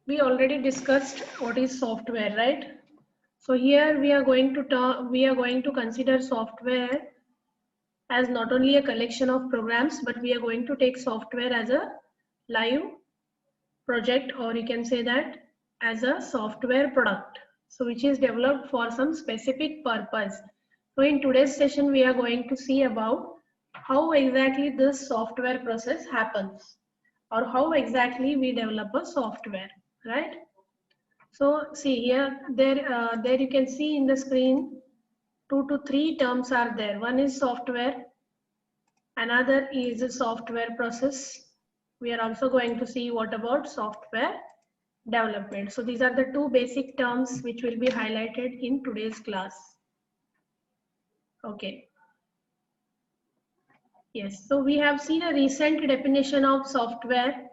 We already discussed what is software, right? So here we are going to consider software as not only a collection of programs, but we are going to take software as a live project, or you can say that as a software product, so which is developed for some specific purpose. So in today's session we are going to see about how exactly this software process happens, or how exactly we develop a software, right? So see here, there you can see in the screen, 2 to 3 terms are there. One is software, another is a software process. We are also going to see what about software development. So these are the two basic terms which will be highlighted in today's class. Okay. Yes, so we have seen a recent definition of software,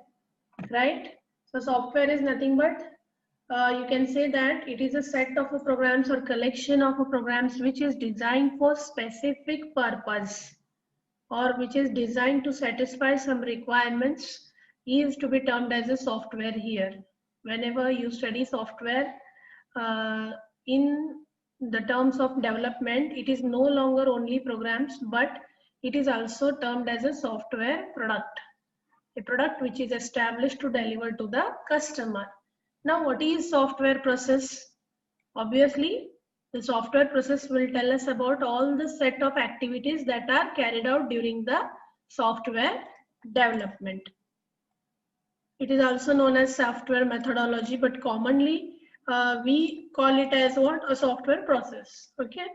right? So software is nothing but you can say that it is a set of programs or collection of programs which is designed for specific purpose, or which is designed to satisfy some requirements, is to be termed as a software here. Whenever you study software in the terms of development, it is no longer only programs, but it is also termed as a software product, a product which is established to deliver to the customer. Now, what is software process? Obviously, the software process will tell us about all the set of activities that are carried out during the software development. It is also known as software methodology, but commonly we call it as what? A software process. Okay.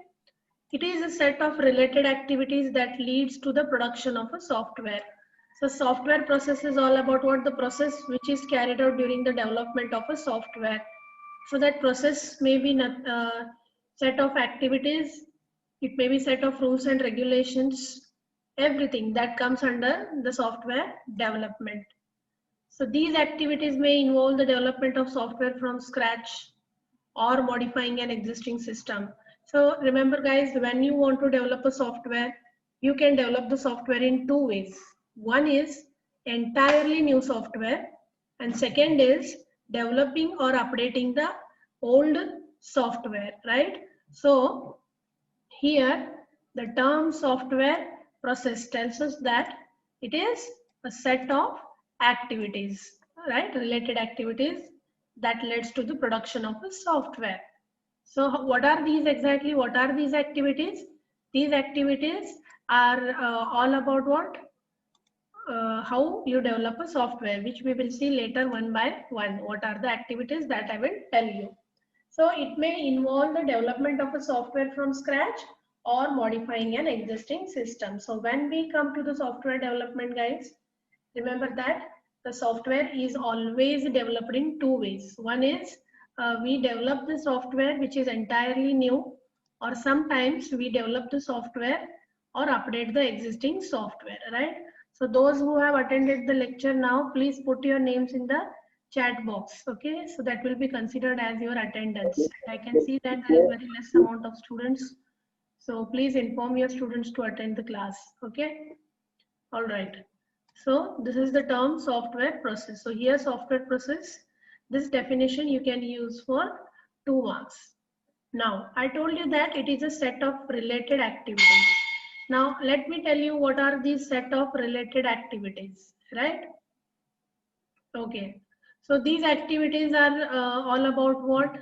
It is a set of related activities that leads to the production of a software. So software process is all about what? The process which is carried out during the development of a software. So that process may be set of activities, it may be set of rules and regulations, everything that comes under the software development. So these activities may involve the development of software from scratch or modifying an existing system. So remember guys, when you want to develop a software, you can develop the software in two ways. One is entirely new software, and second is developing or updating the old software, right? So here the term software process tells us that it is a set of activities, right? Related activities that leads to the production of a software. So what are these exactly? What are these activities? These activities are all about what? How you develop a software, which we will see later one by one. What are the activities that I will tell you. So it may involve the development of a software from scratch or modifying an existing system. So when we come to the software development, guys, remember that the software is always developed in two ways. One is we develop the software which is entirely new, or sometimes we develop the software or update the existing software, right? So those who have attended the lecture now, please put your names in the chat box, okay? So that will be considered as your attendance. I can see that there is very less amount of students, so please inform your students to attend the class, okay? All right. So this is the term software process. So here software process, this definition you can use for 2 marks. Now I told you that it is a set of related activities. Now let me tell you what are these set of related activities, right? Okay. So these activities are all about what?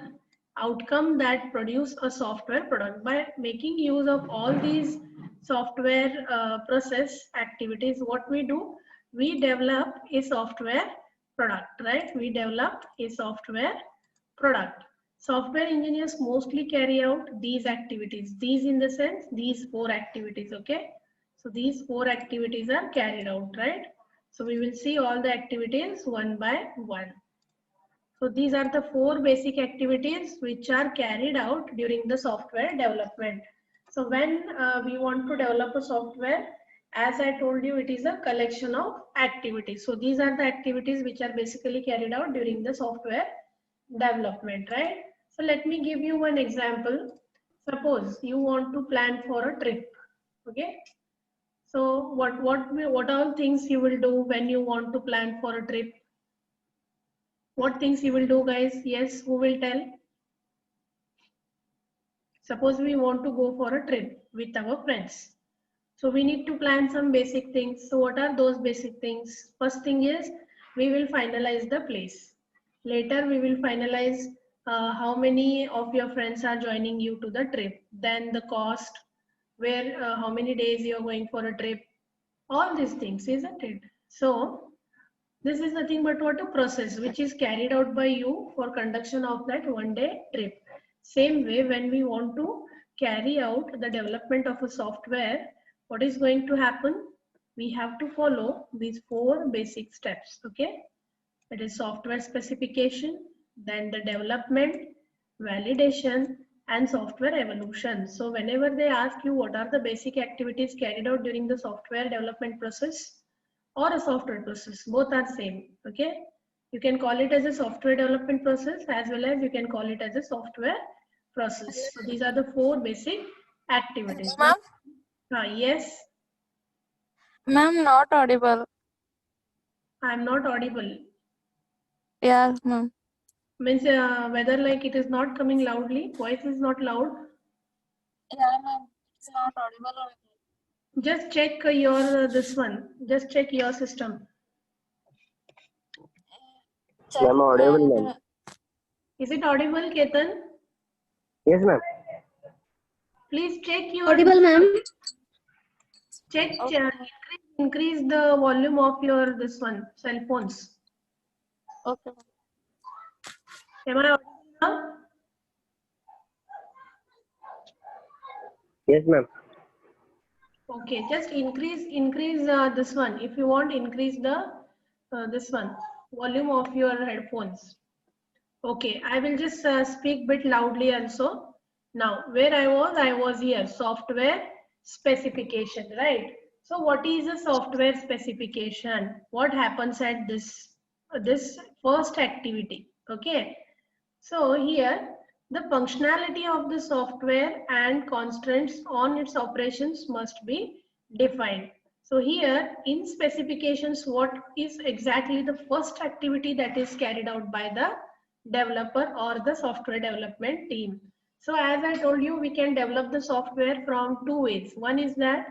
Outcome that produce a software product. By making use of all these software process activities, what we do, we develop a software product, right? We develop a software product. Software engineers mostly carry out these activities. These in the sense, these 4 activities, okay? So these 4 activities are carried out, right? So we will see all the activities one by one. So these are the 4 basic activities which are carried out during the software development. So when we want to develop a software, as I told you, it is a collection of activities. So these are the activities which are basically carried out during the software development, right? So let me give you one example. Suppose you want to plan for a trip, okay? So what all things you will do when you want to plan for a trip? What things you will do, guys? Yes, who will tell? Suppose we want to go for a trip with our friends. So we need to plan some basic things. So what are those basic things? First thing is we will finalize the place. Later we will finalize how many of your friends are joining you to the trip. Then the cost, where how many days you are going for a trip. All these things, isn't it? So this is nothing but what a process which is carried out by you for conduction of that one-day trip. Same way, when we want to carry out the development of a software, what is going to happen? We have to follow these 4 basic steps. Okay, it is software specification, then the development, validation, and software evolution. So whenever they ask you what are the basic activities carried out during the software development process or a software process, both are same. Okay, you can call it as a software development process as well as you can call it as a software process. So these are the 4 basic activities. Ma'am? Yes, Ma'am, not audible. I am not audible. Yes, ma'am. Means whether like it is not coming loudly, voice is not loud. Yeah, ma'am. It's not audible. Just check your this one. Just check your system. I'm audible, ma'am. Is it audible, Ketan? Yes, ma'am. Please check your Audible, ma'am. check. Okay. Increase the volume of your this one cell phones. Okay. Am I audible now? Yes, ma'am. Okay, just increase this one. If you want, increase the this one volume of your headphones. Okay, I will just speak bit loudly also. Now, where I was here, software specification, right? So what is a software specification? What happens at this first activity? Okay, so here the functionality of the software and constraints on its operations must be defined. So here in specifications, what is exactly the first activity that is carried out by the developer or the software development team? So as I told you, we can develop the software from 2 ways. One is that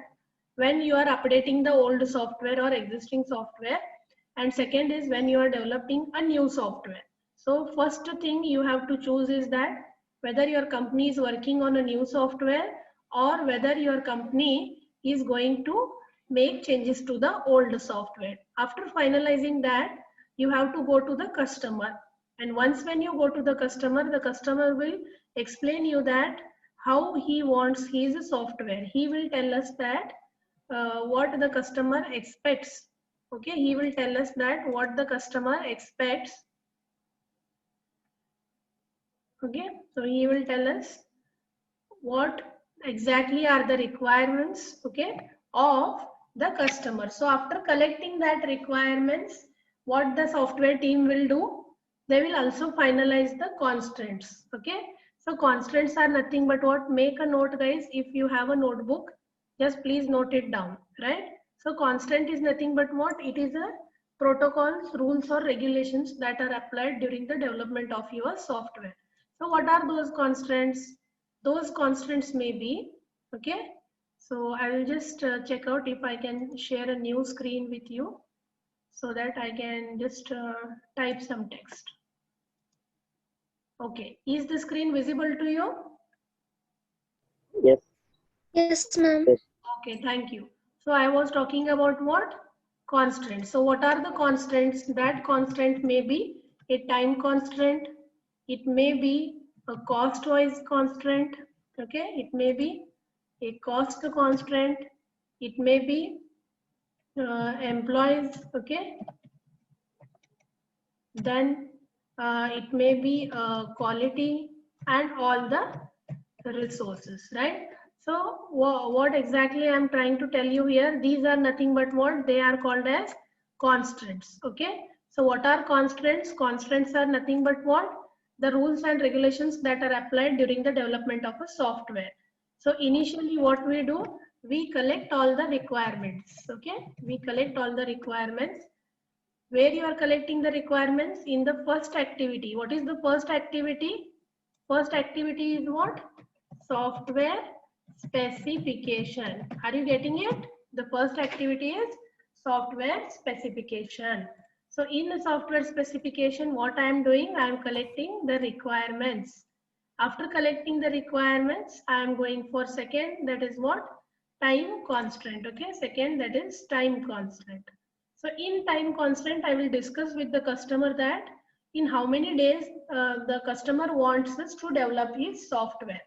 when you are updating the old software or existing software, and second is when you are developing a new software. So first thing you have to choose is that whether your company is working on a new software or whether your company is going to make changes to the old software. After finalizing that, you have to go to the customer. And once when you go to the customer will explain you that how he wants his software. He will tell us that what the customer expects. Okay, he will tell us that what the customer expects. Okay, so he will tell us what exactly are the requirements, okay, of the customer. So after collecting that requirements, what the software team will do, they will also finalize the constraints. Okay, so constraints are nothing but what? Make a note, guys. If you have a notebook, just please note it down, right? So constraint is nothing but what? It is a protocols, rules or regulations that are applied during the development of your software. So what are those constraints? Those constraints may be, okay, so I will just check out if I can share a new screen with you so that I can just type some text. Okay, is the screen visible to you? Yes. Yes, ma'am. Yes. Okay, thank you. So I was talking about what? Constraints. So what are the constraints? That constraint may be a time constraint. It may be a cost-wise constraint. Okay, it may be a cost constraint. It may be employees. Okay, then it may be quality and all the resources, right? So what exactly I'm trying to tell you here, these are nothing but what? They are called as constraints. Okay, so what are constraints? Constraints are nothing but what? The rules and regulations that are applied during the development of a software. So initially what we do, we collect all the requirements. Okay, we collect all the requirements. where you are collecting the requirements in the first activity. What is the first activity? First activity is what? Software specification. Are you getting it? The first activity is software specification. So in the software specification, what I am doing, I am collecting the requirements. After collecting the requirements, I am going for second, that is what? Time constraint. Okay, second, that is time constraint. So in time constraint, I will discuss with the customer that in how many days the customer wants us to develop his software.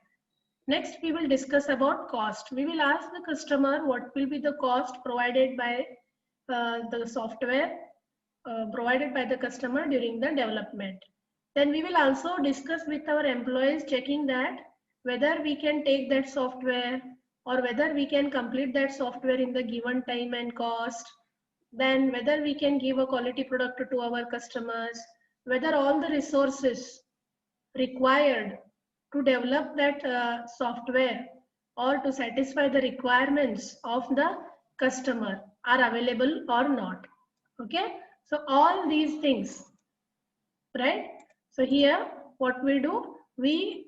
Next, we will discuss about cost. We will ask the customer what will be the cost provided by the software provided by the customer during the development. Then we will also discuss with our employees, checking that whether we can take that software or whether we can complete that software in the given time and cost. Then whether we can give a quality product to our customers, whether all the resources required to develop that software or to satisfy the requirements of the customer are available or not. Okay, so all these things, right? So here what we do, we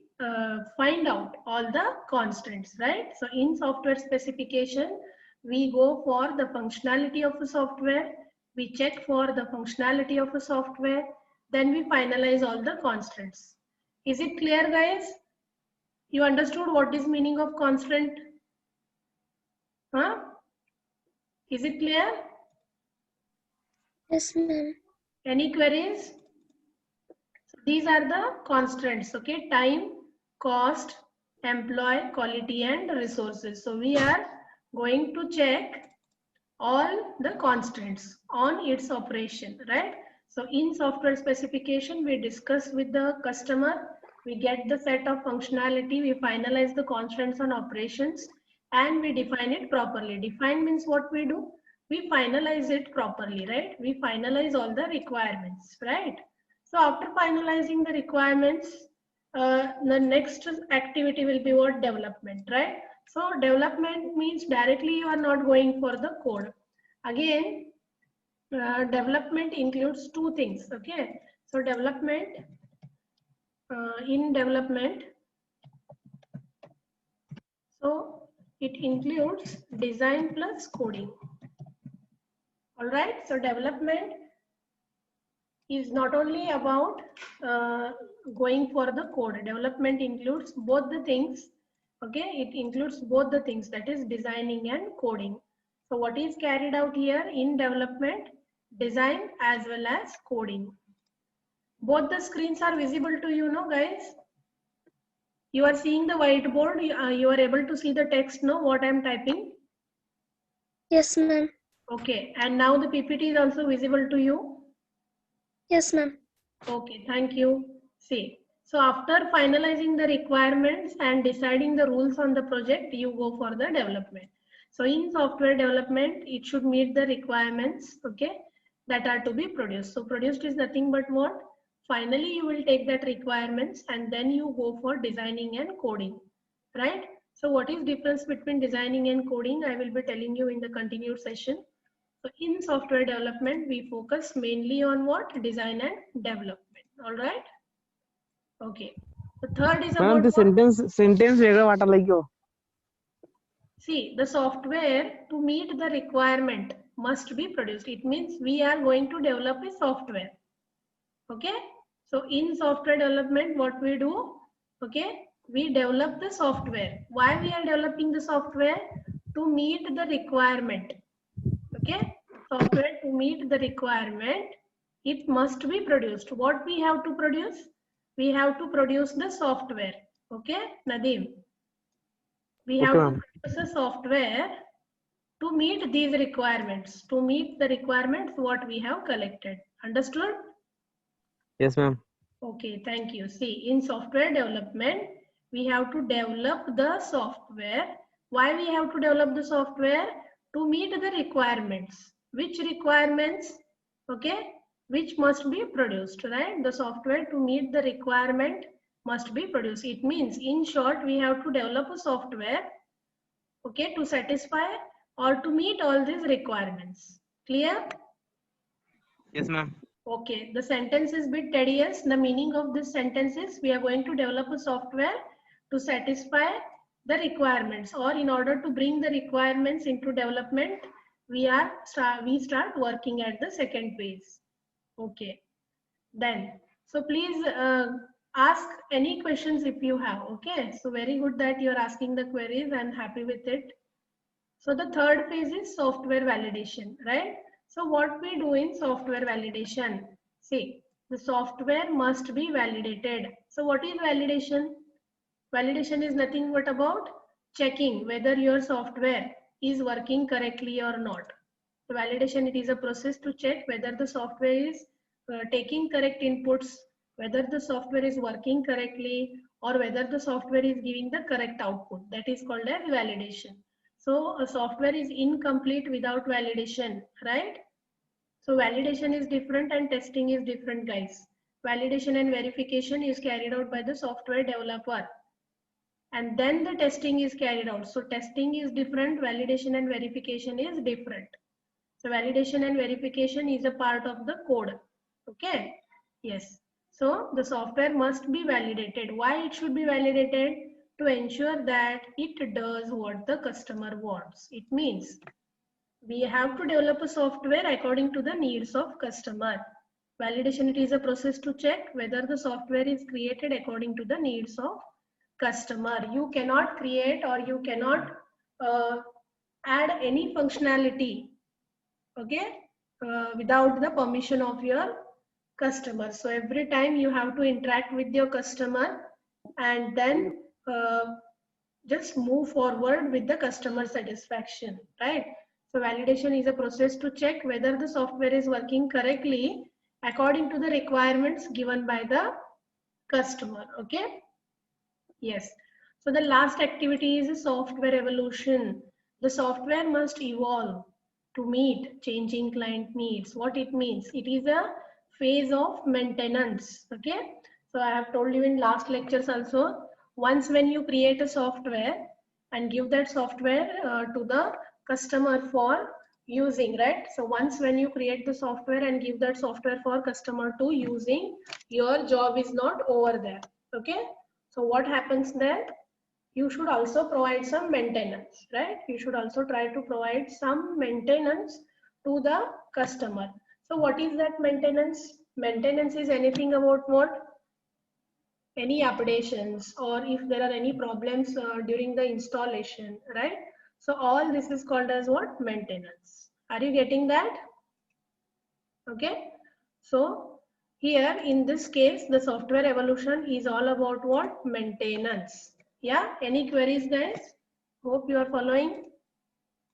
find out all the constants, right? So in software specification, we go for the functionality of the software, we check for the functionality of the software, then we finalize all the constants. Is it clear, guys? You understood what is meaning of constant? Huh? Is it clear? Yes, ma'am. Any queries? So these are the constants, okay? Time, cost, employee, quality, and resources. So we are going to check all the constants on its operation, right? So in software specification, we discuss with the customer, we get the set of functionality, we finalize the constants on operations, and we define it properly. Define means what we do? We finalize it properly, right? We finalize all the requirements, right? So after finalizing the requirements, the next activity will be what? Development, right? So development means directly you are not going for the code. Again, development includes two things, okay? So development, in development, so it includes design plus coding. All right, so development is not only about going for the code. Development includes both the things, okay? It includes both the things, that is designing and coding. So what is carried out here in development? Design as well as coding. Both the screens are visible to you, no, guys? You are seeing the whiteboard, you are able to see the text, no, what I am typing? Yes, ma'am. Okay, and now the PPT is also visible to you? Yes, ma'am. Okay, thank you. See, so after finalizing the requirements and deciding the rules on the project, you go for the development. So in software development, it should meet the requirements, okay, that are to be produced. So produced is nothing but what? Finally, you will take that requirements and then you go for designing and coding, right? So what is difference between designing and coding? I will be telling you in the continued session. So in software development, we focus mainly on what? Design and development. All right. Okay. The third is Ma'am, about the what? sentence वेगळं वाटायला लागलं. See, the software to meet the requirement must be produced. It means we are going to develop a software. Okay. So in software development, what we do? Okay. We develop the software. Why we are developing the software? To meet the requirement. Okay. Software to meet the requirement, it must be produced. What we have to produce? We have to produce the software. Okay, Nadeem. We have to produce a software to meet these requirements. To meet the requirements what we have collected. Understood? Yes, ma'am. Okay, thank you. See, in software development, we have to develop the software. Why we have to develop the software? To meet the requirements. Which requirements? Okay, which must be produced, right? The software to meet the requirement must be produced. It means, in short, we have to develop a software, okay, to satisfy or to meet all these requirements. Clear? Yes, ma'am. Okay, the sentence is bit tedious. The meaning of this sentence is we are going to develop a software to satisfy the requirements, or in order to bring the requirements into development, we start working at the second phase. Okay, then so please ask any questions if you have. Okay, so very good that you are asking the queries. I'm happy with it. So the third phase is software validation, right? So what we do in software validation? See, the software must be validated. So what is validation? Validation is nothing but about checking whether your software is working correctly or not. The validation, it is a process to check whether the software is taking correct inputs, whether the software is working correctly, or whether the software is giving the correct output. That is called as validation. So a software is incomplete without validation, right? So validation is different and testing is different, guys. Validation and verification is carried out by the software developer, and then the testing is carried out. So testing is different, validation and verification is different. So validation and verification is a part of the code. Okay, yes. So the software must be validated. Why it should be validated? To ensure that it does what the customer wants. It means we have to develop a software according to the needs of customer. Validation, it is a process to check whether the software is created according to the needs of customer. You cannot create or you cannot add any functionality, okay, without the permission of your customer. So every time you have to interact with your customer and then just move forward with the customer satisfaction, right? So validation is a process to check whether the software is working correctly according to the requirements given by the customer. Okay, yes. So the last activity is software evolution. The software must evolve to meet changing client needs. What it means? It is a phase of maintenance. Okay, so I have told you in last lectures also, once when you create a software and give that software to the customer for using, right? So once when you create the software and give that software for customer to using, your job is not over there. Okay, so what happens then? You should also provide some maintenance, right? You should also try to provide some maintenance to the customer. So what is that maintenance? Maintenance is anything about what? Any updations, or if there are any problems during the installation, right? So all this is called as what? Maintenance. Are you getting that? Okay. So here in this case, the software evolution is all about what? Maintenance. Yeah, any queries, guys? Hope you are following.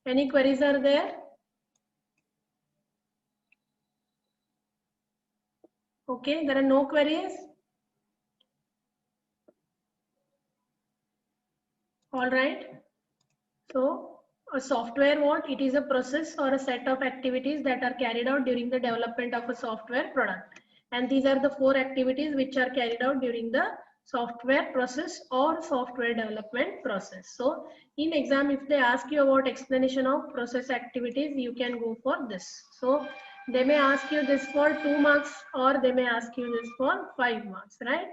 Any queries are there? Okay, there are no queries. All right. So a software, what? It is a process or a set of activities that are carried out during the development of a software product. And these are the 4 activities which are carried out during the software process or software development process. So in exam, if they ask you about explanation of process activities, you can go for this. So they may ask you this for 2 marks or they may ask you this for 5 marks, right?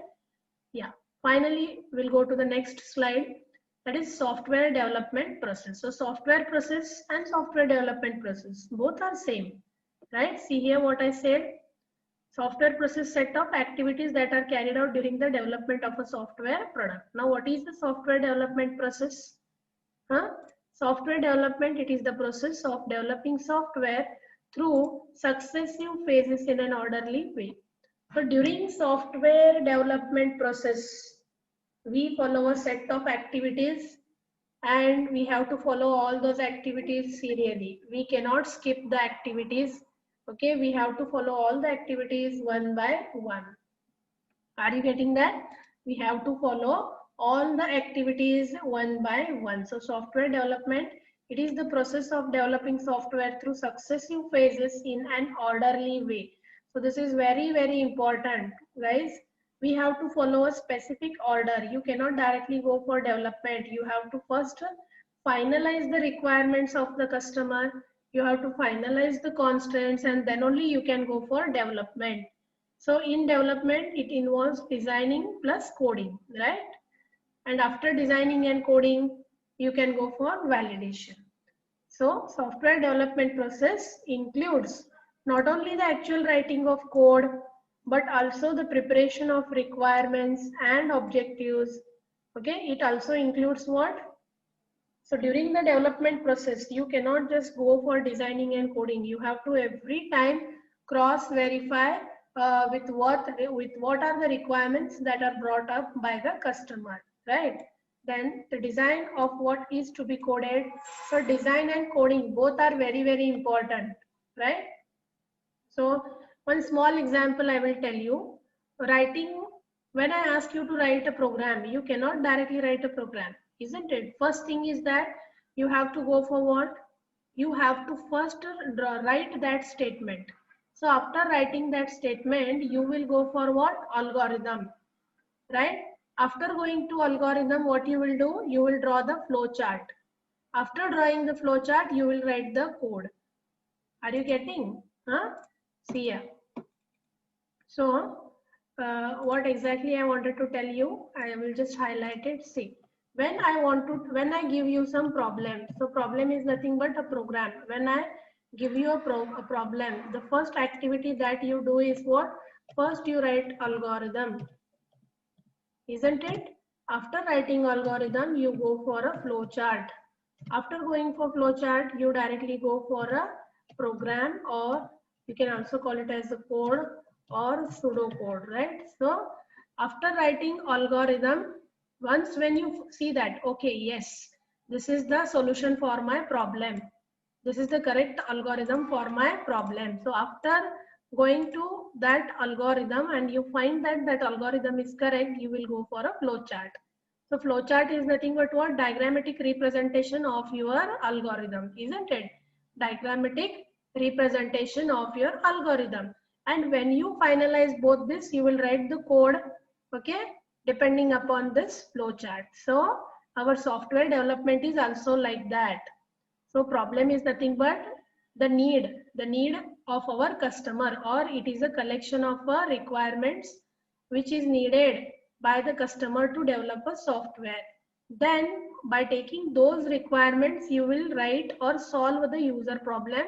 Yeah. Finally, we'll go to the next slide. That is software development process. So software process and software development process, both are same, right? See here what I said. Software process set of activities that are carried out during the development of a software product. Now, what is the software development process? Software development, it is the process of developing software through successive phases in an orderly way. So during software development process, we follow a set of activities and we have to follow all those activities serially. We cannot skip the activities. Okay, we have to follow all the activities one by one. Are you getting that? We have to follow all the activities one by one. So software development, it is the process of developing software through successive phases in an orderly way. So this is very, very important, guys. We have to follow a specific order. You cannot directly go for development. You have to first finalize the requirements of the customer. You have to finalize the constraints and then only you can go for development. So in development, it involves designing plus coding, right? And after designing and coding, you can go for validation. So software development process includes not only the actual writing of code, but also the preparation of requirements and objectives. Okay, it also includes what? So during the development process, you cannot just go for designing and coding. You have to every time cross verify with what are the requirements that are brought up by the customer, right? Then the design of what is to be coded. So design and coding both are very, very important, right? So one small example I will tell you. Writing, when I ask you to write a program, you cannot directly write a program, isn't it? First thing is that you have to go for what? You have to first write that statement. So after writing that statement, you will go for what? Algorithm, right? After going to algorithm, what you will do? You will draw the flow chart. After drawing the flow chart, you will write the code. Are you getting? Huh? See ya. So what exactly I wanted to tell you, I will just highlight it. See, when I give you some problem, so problem is nothing but a program. When I give you a problem, the first activity that you do is what? First you write algorithm, isn't it? After writing algorithm, you go for a flow chart. After going for flow chart, you directly go for a program, or you can also call it as a code or pseudocode, right? So after writing algorithm, once when you see that, okay, yes, this is the solution for my problem. This is the correct algorithm for my problem. So after going to that algorithm and you find that that algorithm is correct, you will go for a flow chart. So flowchart is nothing but what? Diagrammatic representation of your algorithm, isn't it? Diagrammatic representation of your algorithm. And when you finalize both this, you will write the code, okay, depending upon this flowchart. So our software development is also like that. So problem is nothing but the need of our customer, or it is a collection of requirements which is needed by the customer to develop a software. Then by taking those requirements, you will write or solve the user problem,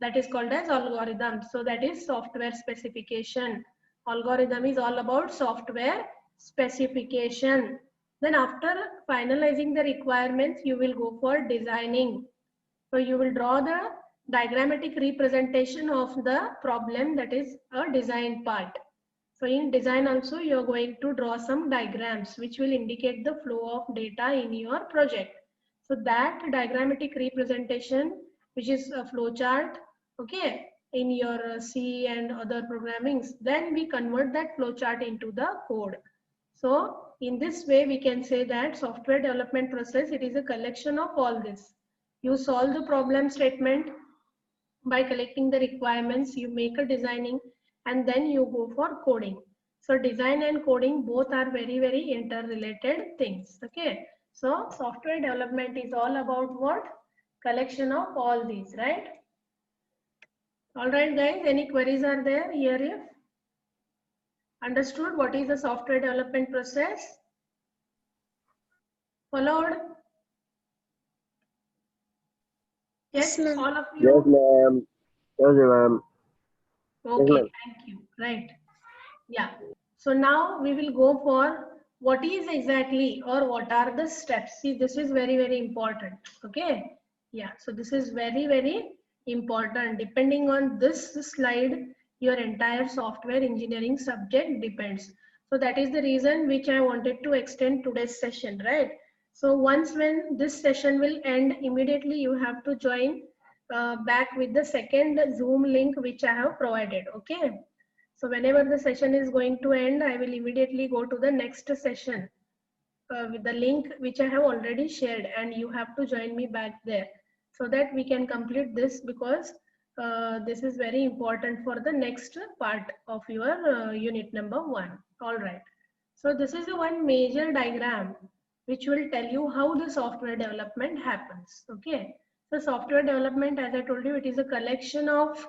that is called as algorithm. So that is software specification. Algorithm is all about software specification. Then after finalizing the requirements, you will go for designing. So you will draw the diagrammatic representation of the problem, that is a design part. So in design also you are going to draw some diagrams which will indicate the flow of data in your project. So that diagrammatic representation, which is a flow chart, okay, in your C and other programmings, then we convert that flow chart into the code. So in this way we can say that software development process, it is a collection of all this. You solve the problem statement by collecting the requirements, you make a designing, and then you go for coding. So design and coding both are very, very interrelated things. Okay. So software development is all about what? Collection of all these, right? All right, guys. Any queries are there here? If understood what is the software development process? Followed? Yes, Yes, ma'am. all of Yes, you. ma'am. Yes, ma'am. Okay, ma'am. thank you. Right. Yeah. So now we will go for what is exactly or what are the steps. See, this is very, very important. Okay. Yeah. So this is very, very important. Depending on this slide, your entire software engineering subject depends. So that is the reason which I wanted to extend today's session, right? So once when this session will end, immediately you have to join back with the second Zoom link which I have provided. Okay. So whenever the session is going to end, I will immediately go to the next session with the link which I have already shared, and you have to join me back there so that we can complete this, because this is very important for the next part of your unit number 1. All right. So this is the one major diagram which will tell you how the software development happens. Okay. So software development, as I told you, it is a collection of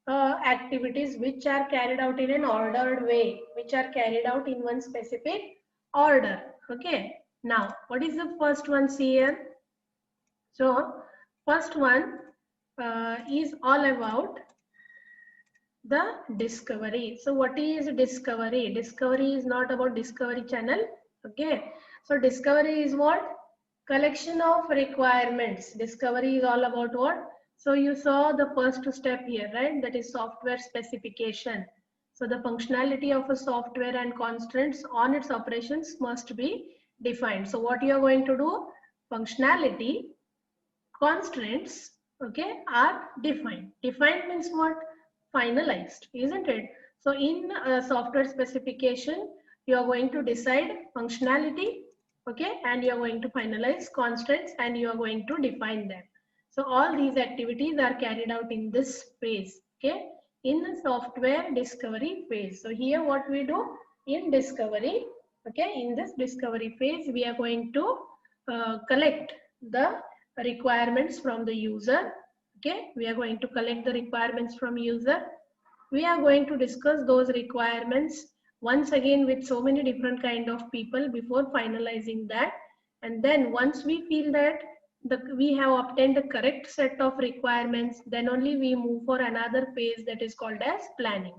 activities which are carried out in an ordered way, which are carried out in one specific order. Okay. Now, what is the first one here? So first one is all about the discovery. So what is discovery? Discovery is not about Discovery Channel. Okay. So discovery is what? Collection of requirements. Discovery is all about what? So you saw the first step here, right? That is software specification. So the functionality of a software and constraints on its operations must be defined. So what you are going to do? Functionality, constraints, okay, are defined. Defined means what? Finalized, isn't it? So in software specification, you are going to decide functionality, okay, and you are going to finalize constraints and you are going to define them. So all these activities are carried out in this phase, okay, in the software discovery phase. So here what we do in discovery, okay, in this discovery phase, we are going to collect the requirements from the user. Okay, we are going to collect the requirements from user. We are going to discuss those requirements once again with so many different kind of people before finalizing that. And then once we feel that we have obtained the correct set of requirements, then only we move for another phase that is called as planning.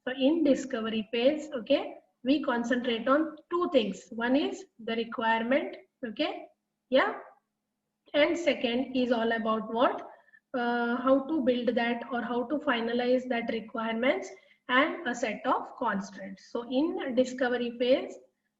So in discovery phase, okay, we concentrate on two things. One is the requirement, okay, yeah, and second is all about what? How to build that or how to finalize that requirements and a set of constraints. So in discovery phase,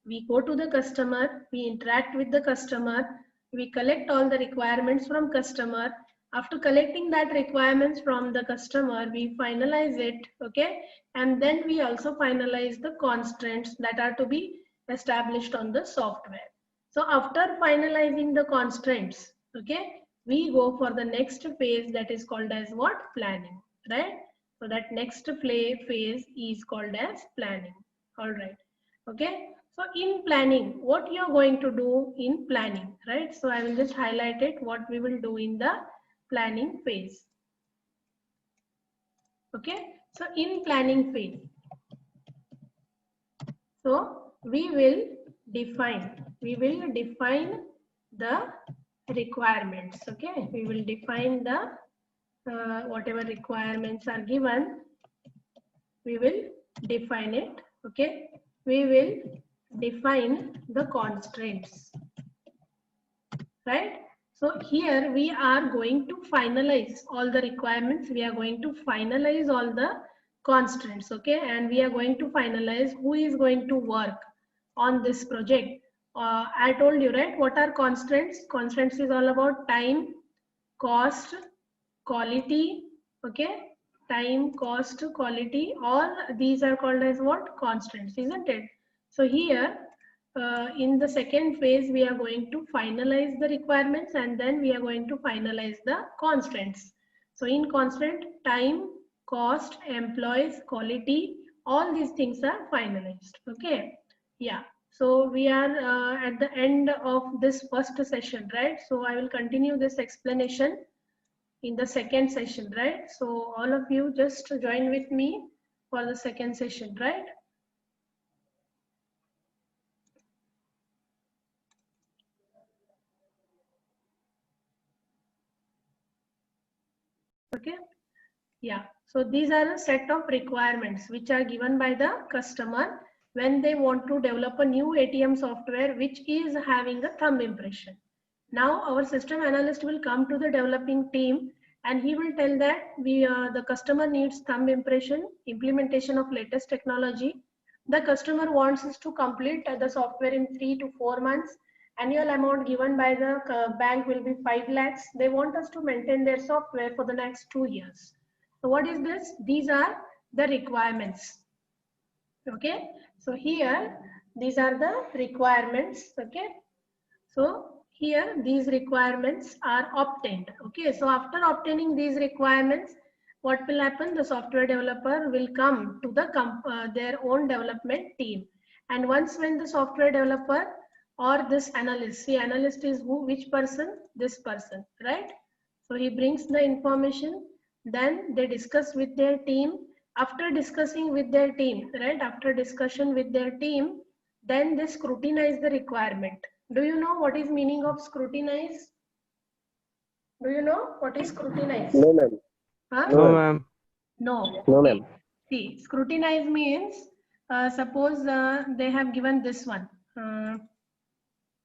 we go to the customer, we interact with the customer, we collect all the requirements from customer. After collecting that requirements from the customer, we finalize it, okay, and then we also finalize the constraints that are to be established on the software. So after finalizing the constraints, okay, we go for the next phase that is called as what? Planning, right? So that next phase is called as planning. All right. Okay. So in planning, what you are going to do in planning, right? So I will just highlight it, what we will do in the planning phase. Okay. So in planning phase, so we will define the requirements. Okay, we will define the whatever requirements are given, we will define it. Okay, we will define the constraints, right? So here we are going to finalize all the requirements, we are going to finalize all the constraints, okay, and we are going to finalize who is going to work on this project. I told you, right, what are constraints? Constraints is all about time, cost, quality, okay, time, cost, quality, all these are called as what? Constraints, isn't it? So here in the second phase, we are going to finalize the requirements and then we are going to finalize the constraints. So in constraint, time, cost, employees, quality, all these things are finalized, okay. Yeah, so we are at the end of this first session, right? So I will continue this explanation in the second session, right? So all of you just join with me for the second session, right? Okay. Yeah. So these are a set of requirements which are given by the customer when they want to develop a new ATM software which is having a thumb impression. Now our system analyst will come to the developing team and he will tell that the customer needs thumb impression, implementation of latest technology. The customer wants us to complete the software in 3 to 4 months. Annual amount given by the bank will be 5 lakhs. They want us to maintain their software for the next 2 years. So what is this? These are the requirements. Okay. So here, these are the requirements. Okay. So here, these requirements are obtained. Okay. So after obtaining these requirements, what will happen? The software developer will come to the their own development team. And once when the software developer or this analyst, see, analyst is who, which person? This person, right? So he brings the information, then they discuss with their team. After discussing with their team, right? After discussion with their team, then they scrutinize the requirement. Do you know what is meaning of scrutinize? Do you know what is scrutinize? No, ma'am. Huh? No, ma'am. No. No, Okay. ma'am. See, scrutinize means, suppose they have given this one.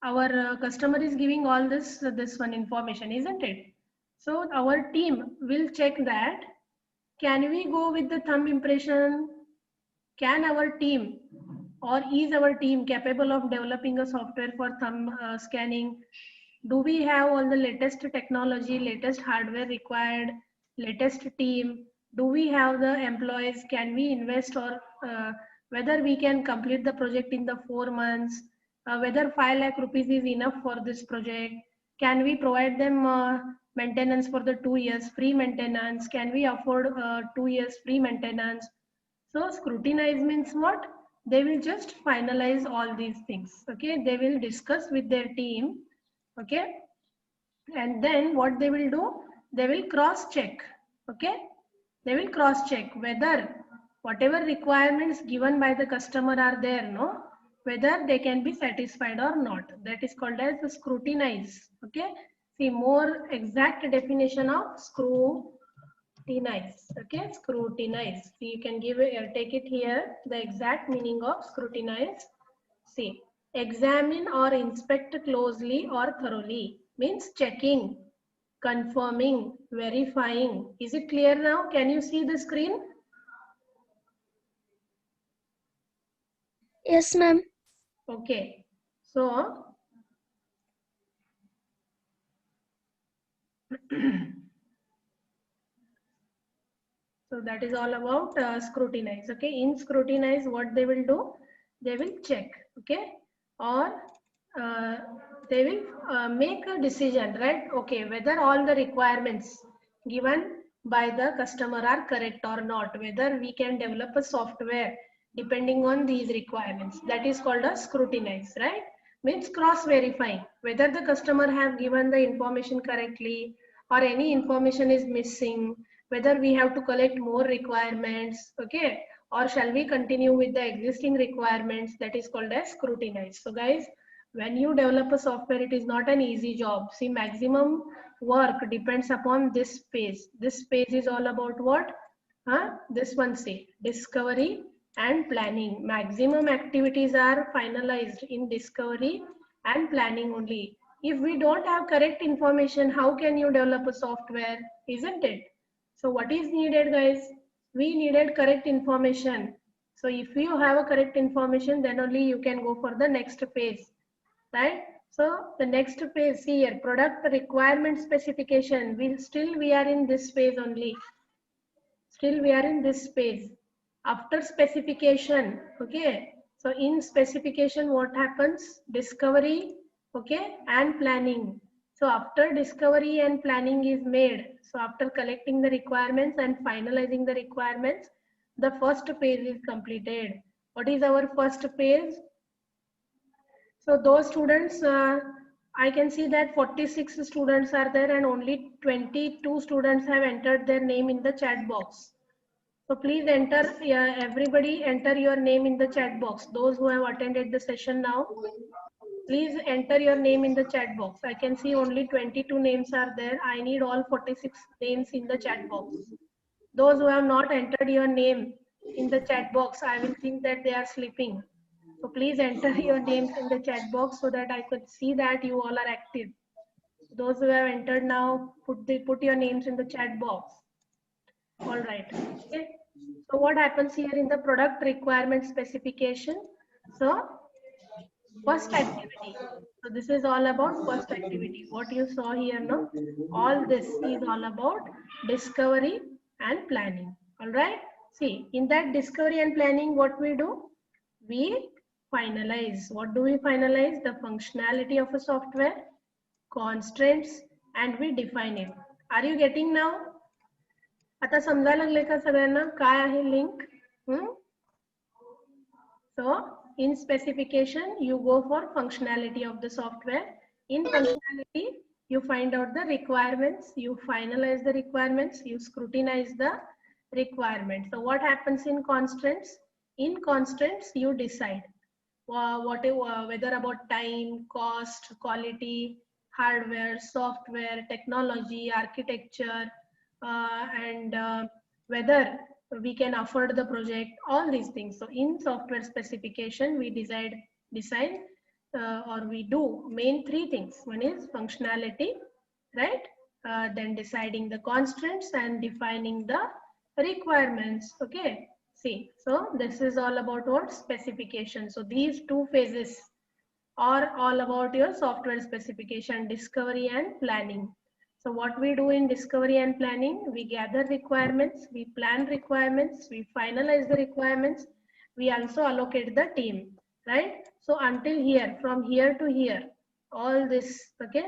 Our customer is giving all this one information, isn't it? So our team will check that. Can we go with the thumb impression? Can our team or is our team capable of developing a software for thumb scanning? Do we have all the latest technology, latest hardware required, latest team? Do we have the employees? Can we invest, or whether we can complete the project in the 4 months? Whether 5 lakh rupees is enough for this project? Can we provide them maintenance for the 2 years, free maintenance? Can we afford 2 years free maintenance? So scrutinize means what? They will just finalize all these things. Okay, they will discuss with their team. Okay, and then what they will do? They will cross check. Okay, they will cross check whether whatever requirements given by the customer are there, no, whether they can be satisfied or not. That is called as the scrutinize. Okay, see more exact definition of scrutinize. Okay, scrutinize. So you can give it, take it here, the exact meaning of scrutinize. See, examine or inspect closely or thoroughly means checking, confirming, verifying. Is it clear now? Can you see the screen? Yes, ma'am. Okay, so so that is all about scrutinize. Okay, in scrutinize, what they will do? They will check. Okay, or uh, they will make a decision, right? Okay, whether all the requirements given by the customer are correct or not, whether we can develop a software depending on these requirements. That is called a scrutinize, right? Means cross verifying whether the customer have given the information correctly or any information is missing, whether we have to collect more requirements, okay, or shall we continue with the existing requirements. That is called as scrutinize. So guys, when you develop a software, it is not an easy job. See, maximum work depends upon this phase. This phase is all about what? This one, see, discovery and planning. Maximum activities are finalized in discovery and planning only. If we don't have correct information, how can you develop a software? Isn't it? So what is needed, guys? We needed correct information. So if you have a correct information, then only you can go for the next phase, right? So the next phase, see here, product requirement specification. We are in this phase only. Still we are in this phase. After specification, okay. So in specification, what happens? Discovery, okay, and planning. So after discovery and planning is made, so after collecting the requirements and finalizing the requirements, the first phase is completed. What is our first phase? So those students, I can see that 46 students are there and only 22 students have entered their name in the chat box. So please enter, everybody enter your name in the chat box. Those who have attended the session now, please enter your name in the chat box. I can see only 22 names are there. I need all 46 names in the chat box. Those who have not entered your name in the chat box, I will think that they are sleeping. So please enter your names in the chat box so that I could see that you all are active. Those who have entered now, put your names in the chat box. All right. Okay. So what happens here in the product requirement specification? So first activity. So this is all about first activity. What you saw here, no? All this is all about discovery and planning. All right. See, in that discovery and planning, what we do? We finalize. What do we finalize? The functionality of a software, constraints, and we define it. Are you getting now? आता समजायला लागले का सगळ्यांना काय आहे link? So in specification, you go for functionality of the software. In functionality, You find out the requirements, you finalize the requirements, you scrutinize the requirements. So what happens in constraints? In constraints, you decide whether about time, cost, quality, hardware, software, technology, architecture, and whether we can afford the project, all these things. So in software specification, we decide or we do main three things. One is functionality, right? Then deciding the constraints and defining the requirements. Okay. See, so this is all about what? Specification. So these two phases are all about your software specification, discovery and planning. So what we do in discovery and planning, we gather requirements, we plan requirements, we finalize the requirements, we also allocate the team, right? So until here, from here to here, all this, okay?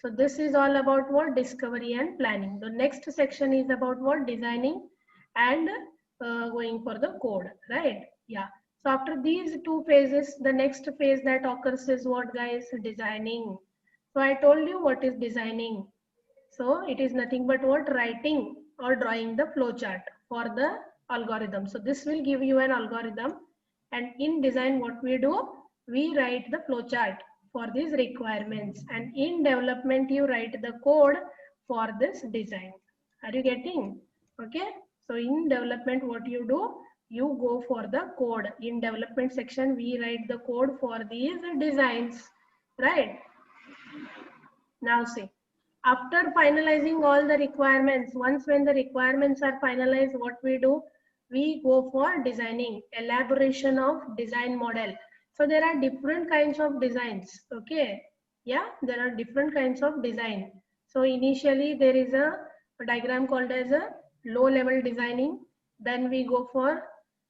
So this is all about what? Discovery and planning. The next section is about what? Designing and going for the code, right? Yeah. So after these two phases, the next phase that occurs is what, guys? Designing. So I told you what is designing. So it is nothing but what? Writing or drawing the flow chart for the algorithm. So this will give you an algorithm, and in design what we do? We write the flow chart for these requirements, and in development you write the code for this design. Are you getting? Okay. So in development what you do? You go for the code. In development section we write the code for these designs, right? Now see, after finalizing all the requirements, once when the requirements are finalized, what we do? We go for designing, elaboration of design model. So there are different kinds of designs, okay? Yeah, there are different kinds of design. So initially there is a diagram called as a low level designing, then we go for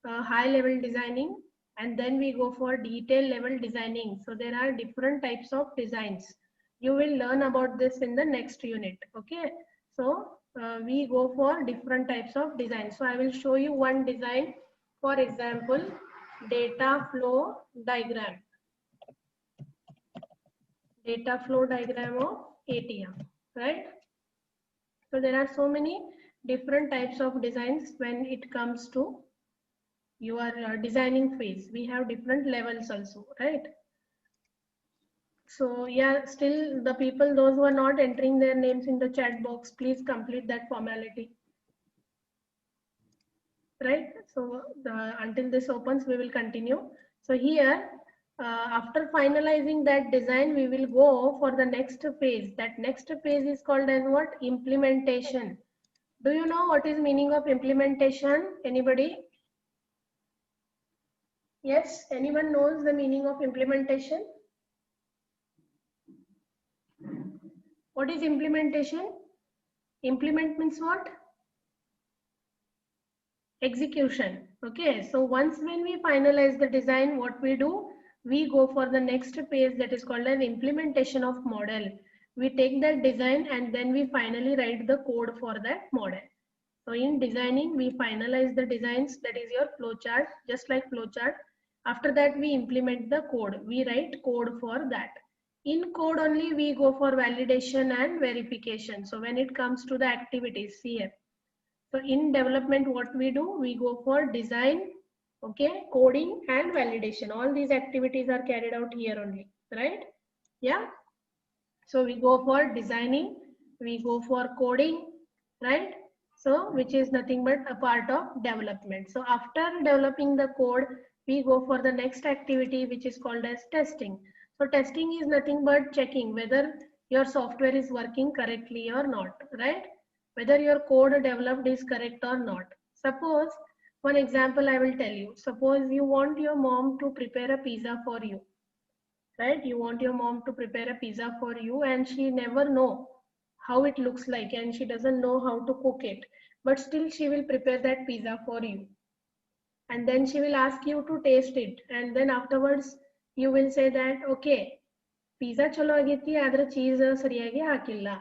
high level designing, and then we go for detail level designing. So there are different types of designs. You will learn about this in the next unit, okay? So we go for different types of design. So I will show you one design. For example, data flow diagram. Data flow diagram of ATM, right? So there are so many different types of designs when it comes to your designing phase. We have different levels also, right? So yeah, still the people, those who are not entering their names in the chat box, please complete that formality. Right? So until this opens, we will continue. So here, after finalizing that design, we will go for the next phase. That next phase is called as what? Implementation. Do you know what is meaning of implementation? Anybody? Yes, anyone knows the meaning of implementation? What is implementation? Implement means what? Execution. Okay, so once when we finalize the design, what we do? We go for the next phase that is called as implementation of model. We take that design and then we finally write the code for that model. So in designing, we finalize the designs, that is your flow chart, just like flow chart. After that, we implement the code. We write code for that. In code only, we go for validation and verification. So when it comes to the activities, see here. So in development, what we do? We go for design, okay, coding and validation. All these activities are carried out here only, right? Yeah. So we go for designing, we go for coding, right? So which is nothing but a part of development. So after developing the code, we go for the next activity, which is called as testing. So testing is nothing but checking whether your software is working correctly or not, right? Whether your code developed is correct or not. Suppose, one example I will tell you. Suppose you want your mom to prepare a pizza for you, right? You want your mom to prepare a pizza for you and she never know how it looks like and she doesn't know how to cook it. But still she will prepare that pizza for you. And then she will ask you to taste it. And then afterwards you will say that, okay, pizza chalo agiti, adra cheese sariyagi hakilla.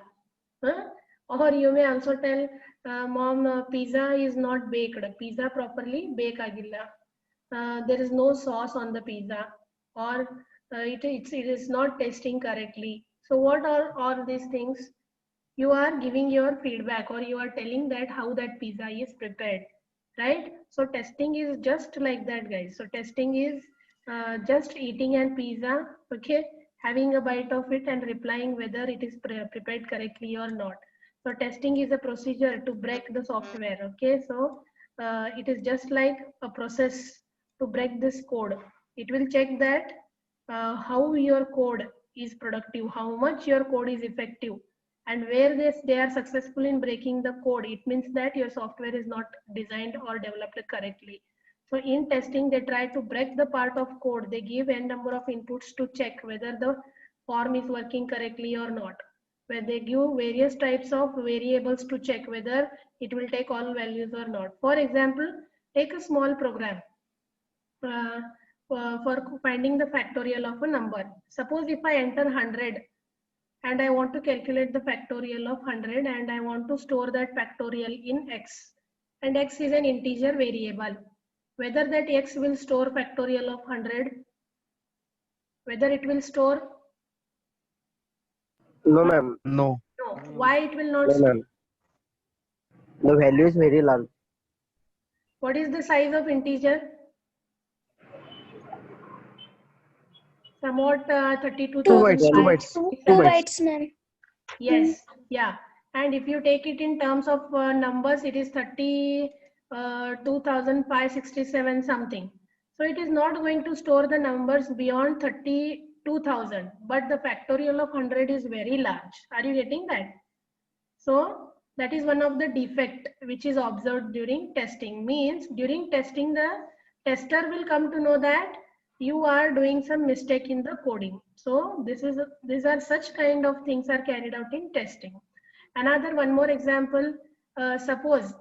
Huh? Or you may also tell, mom, pizza is not baked. Pizza properly bake agilla. There is no sauce on the pizza, or it is not tasting correctly. So what are all these things? You are giving your feedback, or you are telling that how that pizza is prepared, right? So testing is just like that, guys. So testing is just eating a pizza, okay, having a bite of it and replying whether it is prepared correctly or not. So testing is a procedure to break the software, okay? So it is just like a process to break this code. It will check that how your code is productive, how much your code is effective, and where they are successful in breaking the code, it means that your software is not designed or developed correctly. So in testing, they try to break the part of code. They give n number of inputs to check whether the form is working correctly or not, where they give various types of variables to check whether it will take all values or not. For example, take a small program uh, for finding the factorial of a number. Suppose if I enter 100 and I want to calculate the factorial of 100, and I want to store that factorial in x, and x is an integer variable. Whether that x will store factorial of 100, whether it will store, No, ma'am. No. no. Why it will not No, store? ma'am. The value is very large. What is the size of integer? Somewhat 2 bytes. 2 32,005. bytes. 2 2 bytes. bytes, ma'am. Yes, yeah. And if you take it in terms of numbers, it is 32,567 something. So it is not going to store the numbers beyond 32,000, but the factorial of 100 is very large. Are you getting that? So that is one of the defect which is observed during testing. Means during testing, the tester will come to know that you are doing some mistake in the coding. So these are such kind of things are carried out in testing. Another one more example, suppose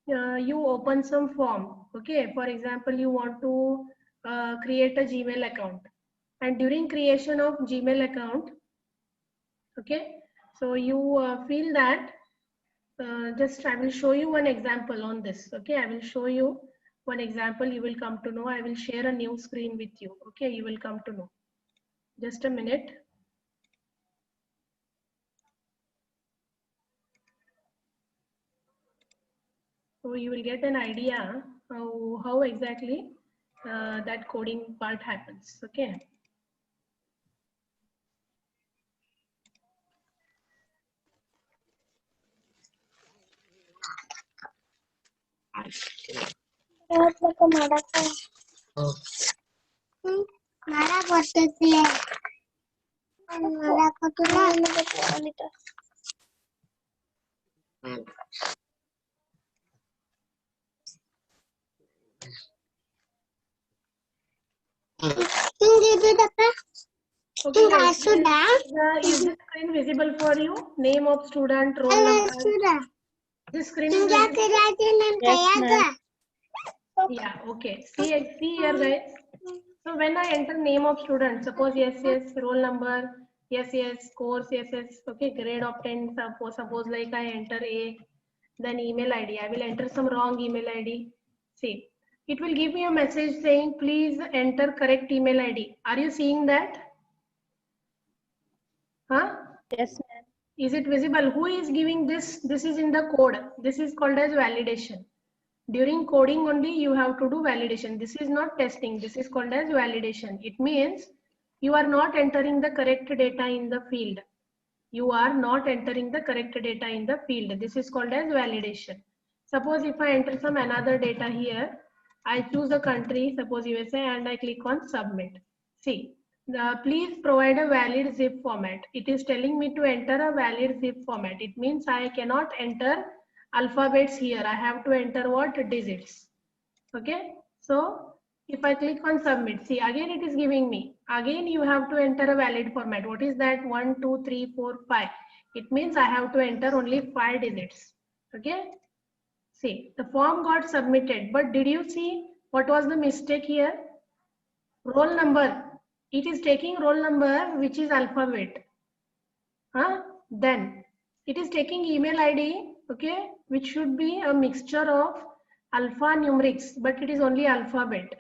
you open some form, okay? For example, you want to create a Gmail account, and during creation of Gmail account, okay, so you feel that just I will show you one example on this, okay? I will show you one example, you will come to know. I will share a new screen with you, okay? You will come to know. Just a minute. So you will get an idea how exactly that coding part happens, okay? Okay, guys, is this screen visible for you? Name of student, roll number. This screen is visible? Yes, ma'am. Yeah, okay. See here, guys. So when I enter name of student, suppose yes, roll number, yes, course, yes, okay, grade obtained, suppose like I enter A, then email ID. I will enter some wrong email ID. See, it will give me a message saying, please enter correct email ID. Are you seeing that? Huh? Yes, ma'am. Is it visible? Who is giving this? This is in the code. This is called as validation. During coding only you have to do validation. This is not testing. This is called as validation. It means you are not entering the correct data in the field. You are not entering the correct data in the field. This is called as validation. Suppose if I enter some another data here, I choose the country, suppose USA, and I click on submit. See, please provide a valid zip format. It is telling me to enter a valid zip format. It means I cannot enter alphabets here. I have to enter what? Digits. Okay. So if I click on submit, see again it is giving me. Again you have to enter a valid format. What is that? 1, 2, 3, 4, 5. It means I have to enter only 5 digits. Okay. See, the form got submitted, but did you see what was the mistake here? Roll number. It is taking roll number which is alphabet. Huh? Then it is taking email ID, okay, which should be a mixture of alphanumerics, but it is only alphabet.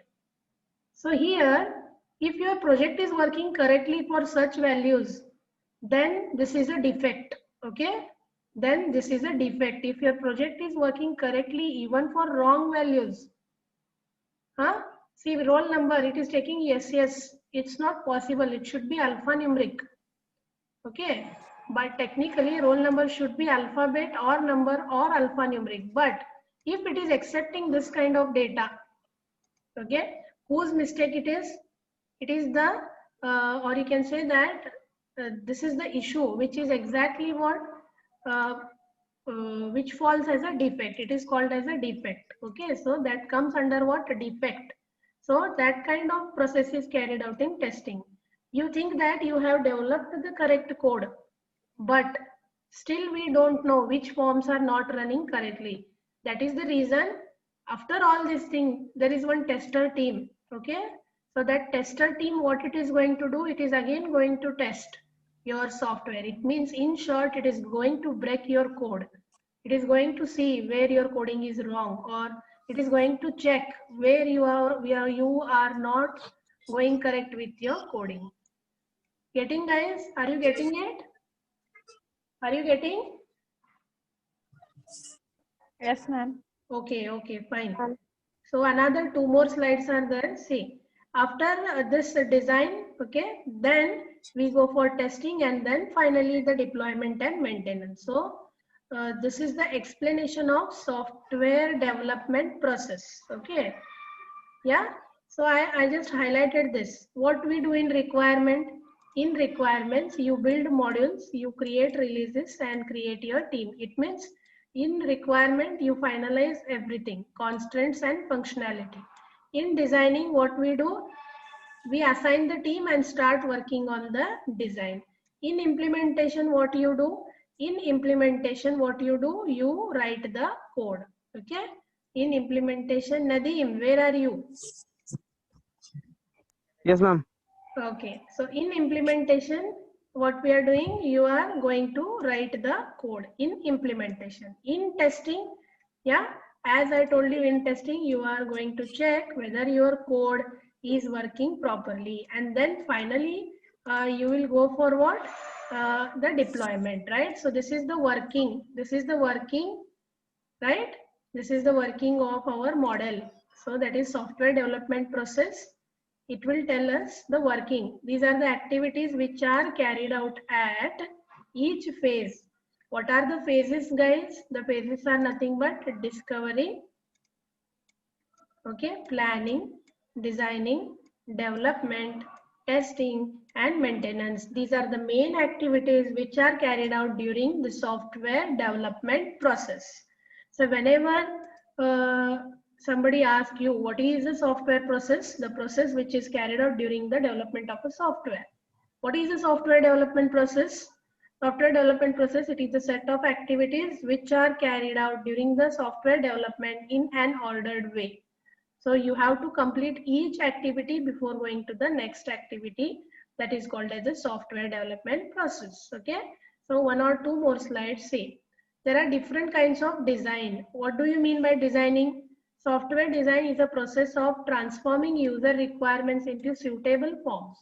So here, if your project is working correctly for such values, then this is a defect. Okay, then this is a defect. If your project is working correctly even for wrong values, huh? See, roll number, it is taking yes, it's not possible. It should be alphanumeric. Okay, but technically roll number should be alphabet or number or alphanumeric. But if it is accepting this kind of data, okay, whose mistake it is? It is the, or you can say that this is the issue, which is exactly what, uh, which falls as a defect. It is called as a defect. Okay, so that comes under what? Defect. So that kind of process is carried out in testing. You think that you have developed the correct code, but still we don't know which forms are not running correctly. That is the reason, after all this thing, there is one tester team. Okay, so that tester team, what it is going to do, it is again going to test your software. It means, in short, it is going to break your code. It is going to see where your coding is wrong, or it is going to check where you are not going correct with your coding. Getting, guys? Are you getting it? Are you getting? Yes, ma'am. Okay, fine. So another 2 more slides are there. See, after this design, okay, then we go for testing, and then finally the deployment and maintenance. So this is the explanation of software development process. Okay, yeah. So I just highlighted this. What we do in requirement? In requirements, you build modules, you create releases, and create your team. It means, in requirement, you finalize everything, constraints and functionality. In designing, what we do? We assign the team and start working on the design. In implementation, what you do? In implementation, what you do? You write the code. Okay. In implementation, Nadeem, where are you? Yes, ma'am. Okay, so in implementation, what we are doing, you are going to write the code in implementation. In testing, yeah, as I told you, in testing, you are going to check whether your code is working properly. And then finally, you will go for what? The deployment, right? So this is the working, right? This is the working of our model. So that is software development process. It will tell us the working. These are the activities which are carried out at each phase. What are the phases, guys? The phases are nothing but discovery, okay, planning, designing, development, testing, and maintenance. These are the main activities which are carried out during the software development process. So whenever somebody asks you what is the software process, the process which is carried out during the development of a software. What is the software development process? Software development process, it is a set of activities which are carried out during the software development in an ordered way. So you have to complete each activity before going to the next activity, that is called as the software development process. Okay. So 1 or 2 more slides. See, there are different kinds of design. What do you mean by designing? Software design is a process of transforming user requirements into suitable forms.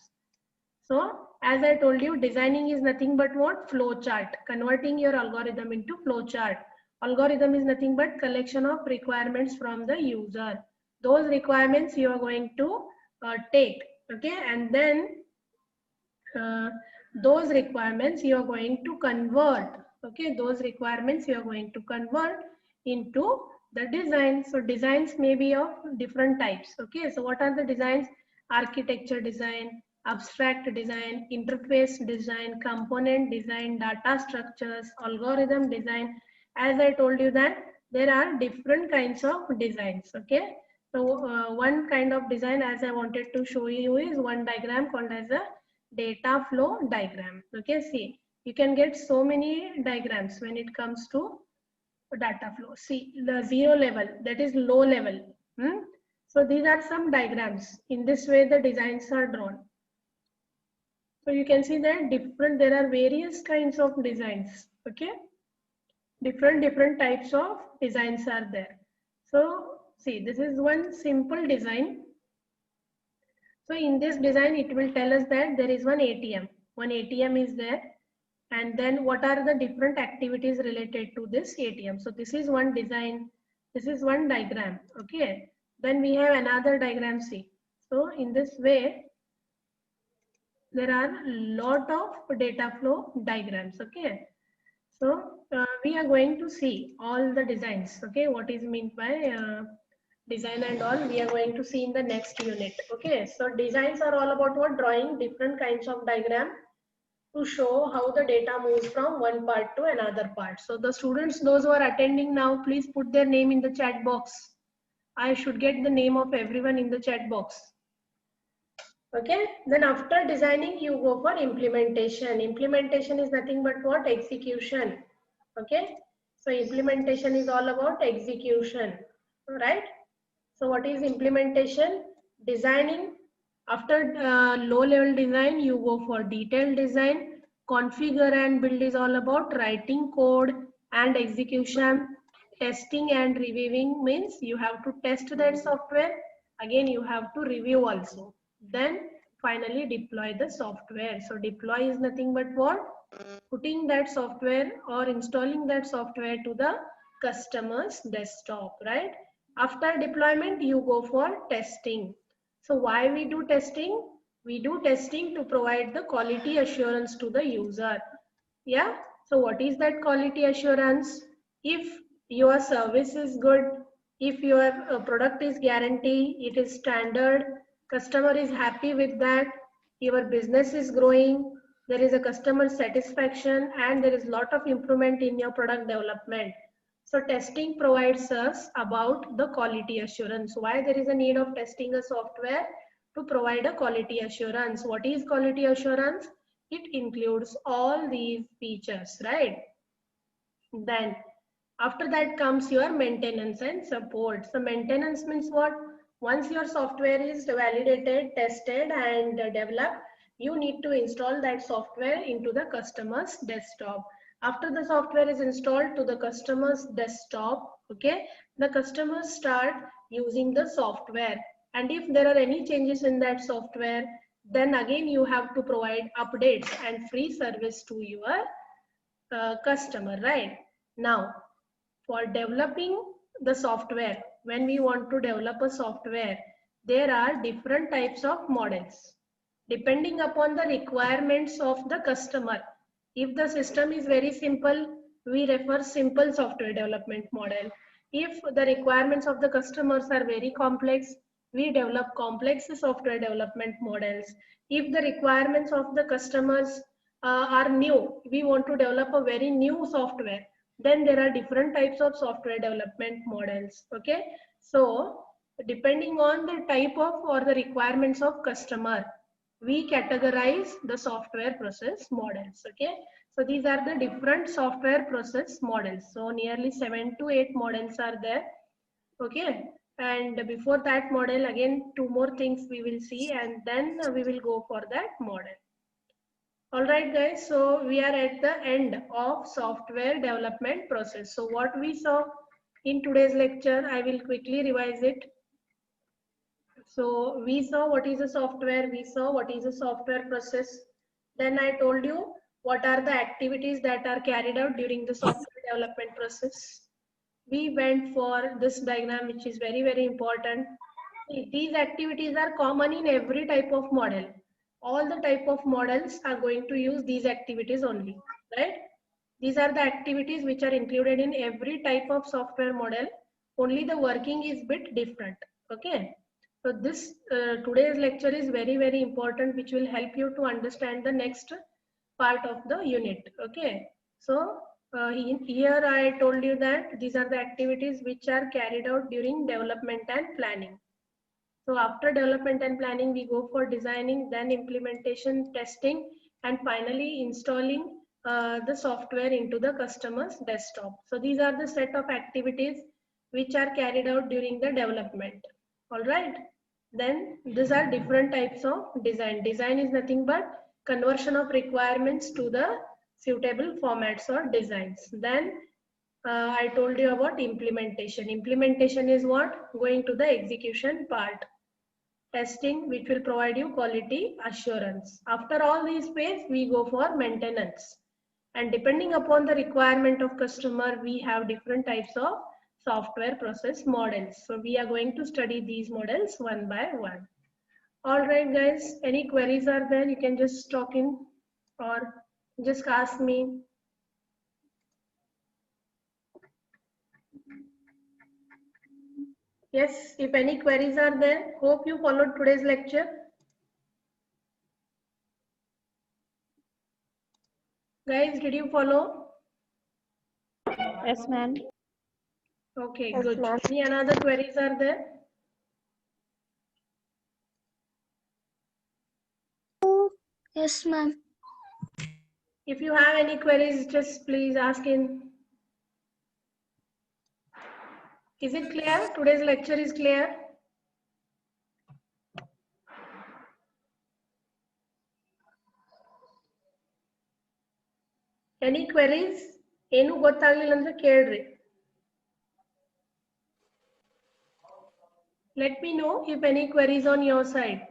So as I told you, designing is nothing but what? Flow chart. Converting your algorithm into flow chart. Algorithm is nothing but collection of requirements from the user. Those requirements you are going to take, okay, and then those requirements you are going to convert, okay, those requirements you are going to convert into the design. So designs may be of different types. Okay, so what are the designs? Architecture design, abstract design, interface design, component design, data structures, algorithm design. As I told you that there are different kinds of designs. Okay, so one kind of design as I wanted to show you is one diagram called as a data flow diagram. Okay, see, you can get so many diagrams when it comes to data flow. See, the 0 level, that is low level. So these are some diagrams. In this way the designs are drawn. So you can see that there are various kinds of designs. Okay, different types of designs are there. So see, this is one simple design. So in this design, it will tell us that there is one ATM. One ATM is there. And then what are the different activities related to this ATM? So this is one design, this is one diagram, okay? Then we have another diagram C. So in this way, there are lot of data flow diagrams, okay? So we are going to see all the designs, okay? What is meant by design and all, we are going to see in the next unit, okay? So designs are all about what? Drawing different kinds of diagram to show how the data moves from one part to another part. So the students, those who are attending now, please put their name in the chat box. I should get the name of everyone in the chat box. Okay, then after designing, you go for implementation. Implementation is nothing but what? Execution. Okay, so implementation is all about execution, right? So what is implementation? Designing. After low level design, you go for detailed design. Configure and build is all about writing code and execution. Testing and reviewing means you have to test that software. Again, you have to review also. Then finally deploy the software. So deploy is nothing but what? Putting that software or installing that software to the customer's desktop, right? After deployment, you go for testing. So why we do testing? We do testing to provide the quality assurance to the user. Yeah. So what is that quality assurance? If your service is good, if your product is guaranteed, it is standard, customer is happy with that, your business is growing, there is a customer satisfaction, and there is a lot of improvement in your product development. So testing provides us about the quality assurance. Why there is a need of testing a software? To provide a quality assurance. What is quality assurance? It includes all these features, right? Then after that comes your maintenance and support. So maintenance means what? Once your software is validated, tested and developed, you need to install that software into the customer's desktop. After the software is installed to the customer's desktop, okay, the customers start using the software. And if there are any changes in that software, then again you have to provide updates and free service to your customer, right? Now, for developing the software, when we want to develop a software, there are different types of models. Depending upon the requirements of the customer. If the system is very simple, we refer simple software development model. If the requirements of the customers are very complex, we develop complex software development models. If the requirements of the customers are new, we want to develop a very new software, then there are different types of software development models. Okay, so depending on the type of or the requirements of customer, we categorize the software process models. Okay, so these are the different software process models. So nearly 7 to 8 models are there. Okay, and before that model, again 2 more things we will see, and then we will go for that model. All right guys, so we are at the end of software development process. So what we saw in today's lecture, I will quickly revise it. So we saw what is a software, we saw what is a software process. Then I told you what are the activities that are carried out during the software development process. We went for this diagram, which is very, very important. These activities are common in every type of model. All the type of models are going to use these activities only, right? These are the activities which are included in every type of software model. Only the working is bit different. Okay. So this today's lecture is very, very important, which will help you to understand the next part of the unit. Okay. So here I told you that these are the activities which are carried out during development and planning. So after development and planning, we go for designing, then implementation, testing, and finally installing the software into the customer's desktop. So these are the set of activities which are carried out during the development. All right. Then these are different types of design. Design is nothing but conversion of requirements to the suitable formats or designs. Then I told you about implementation. Implementation is what? Going to the execution part. Testing, which will provide you quality assurance. After all these phases, we go for maintenance. And depending upon the requirement of customer, we have different types of software process models. So we are going to study these models one by one. All right, guys, any queries are there? You can just talk in or just ask me. Yes, if any queries are there, hope you followed today's lecture. Guys, did you follow? Yes, ma'am. Okay, Yes, good. ma'am. Any another queries are there? Yes, ma'am. If you have any queries, just please ask in. Is it clear? Today's lecture is clear? Any queries? ಏನು ಗೊತ್ತಾಗ್ಲಿಲ್ಲ ಅಂದ್ರೆ ಕೇಳ್ರಿ. Let me know if any queries on your side.